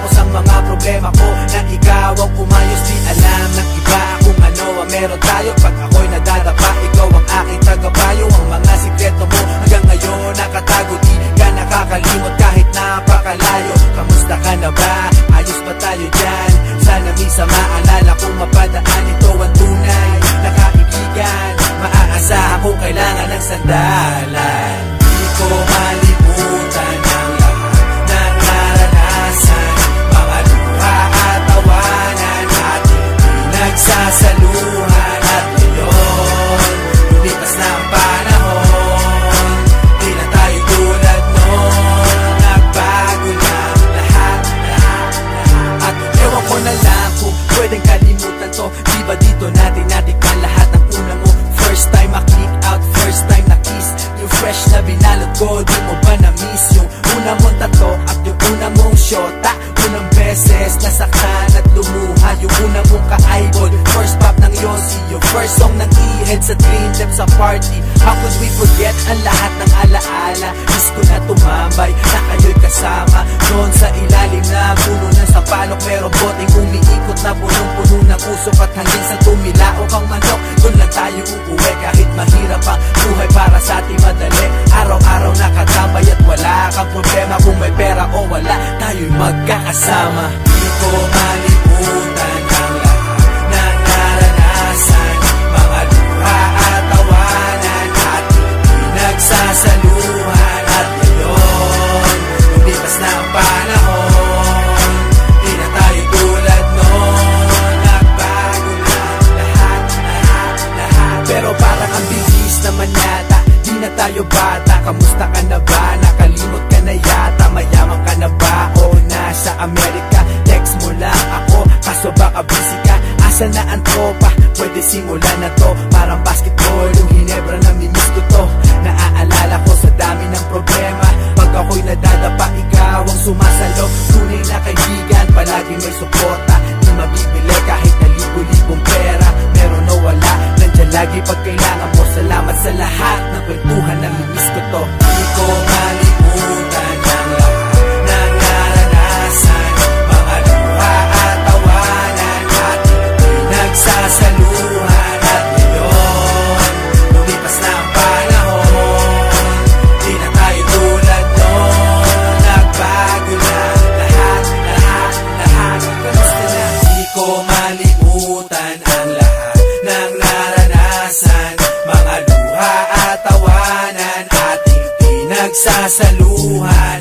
matapos ang mga problema ko. Na ikaw ang umayos, di alam ng iba kung ano ang meron tayo. Pag ako'y nadadapa, ikaw ang aking tagapayo. Ang mga sikreto mo hanggang ngayon nakatago, di ka nakakalimot kahit napakalayo. Kamusta ka na ba? Ayos ba tayo dyan? Sana minsan maalala kung mapadaan, ito ang tunay na kaibigan. Maaasahan kung kailangan ng sandalan. Di ko malimutan ang lahat ng naranasan, mga luha at tawanan ating pinagsasaluhan. At ngayon, lumipas na ang panahon, di na tayo tulad noon. Nagbago na lahat. At ewan ko na lang kung pwedeng kalimutan to. Di ba dito natin natikman lahat ng una mo? First time ma-click out, first time na-kiss, yung fresh na binalot ko. Di mo ba na-miss yung una mong tato at yung una mong shota? Unang beses nasaktan at lumuha, yung una mong ka-eyeball, first pop ng Yossi, yung first song ng E-Head sa Dream Lab sa party. How could we forget ang lahat ng alaala? Miss ko na tumambay na kayo'y kasama noon sa ilalim na puno ng sampalok. Merong boteng umiikot na punong-puno ng usok, at hanggang sa tumilaok ang manok, doon lang tayo uuwi. Kahit mahirap ang buhay, para sa ating madali, araw-araw nakatambay at wala kang problema. Kung may pera o wala, tayo'y magkakasama. Di ko malimutan ang lahat ng naranasan, mga luha at tawanan ating pinagsasaluhan. At ngayon, lumipas na ang panahon, di na tayo tulad noon. Nagbago na lahat. Pero parang ang bilis naman yata, di na tayo bata. Kamusta ka na ba? Nakalimot ka na yata. Mayaman ka na ba o nasa Amerika? Text mo lang ako, kaso baka busy ka. Asa na ang tropa? Pwede simulan na to. Parang basketball, yung Hinebra na mimiss ko to. Naaalala ko sa dami ng problema, pag ako'y nadadapa, ikaw ang sumasalo. Tunay na kaibigan, palagi may suporta. Di mabibili kahit na libo-libong pera. Meron o wala, nandyan lagi pag kailangan mo. Salamat sa lahat ng kwentuhan, namimiss ko to. Di ko malimutan ang lahat ng naranasan, mga luha at tawanan ating pinagsasaluhan. At ngayon, lumipas na ang panahon, di na tayo tulad noon. Nagbago na lahat. Kamusta na? Di ko malimutan ang lahat ng naranasan, mga luha at tawanan ating pinagsasaluhan.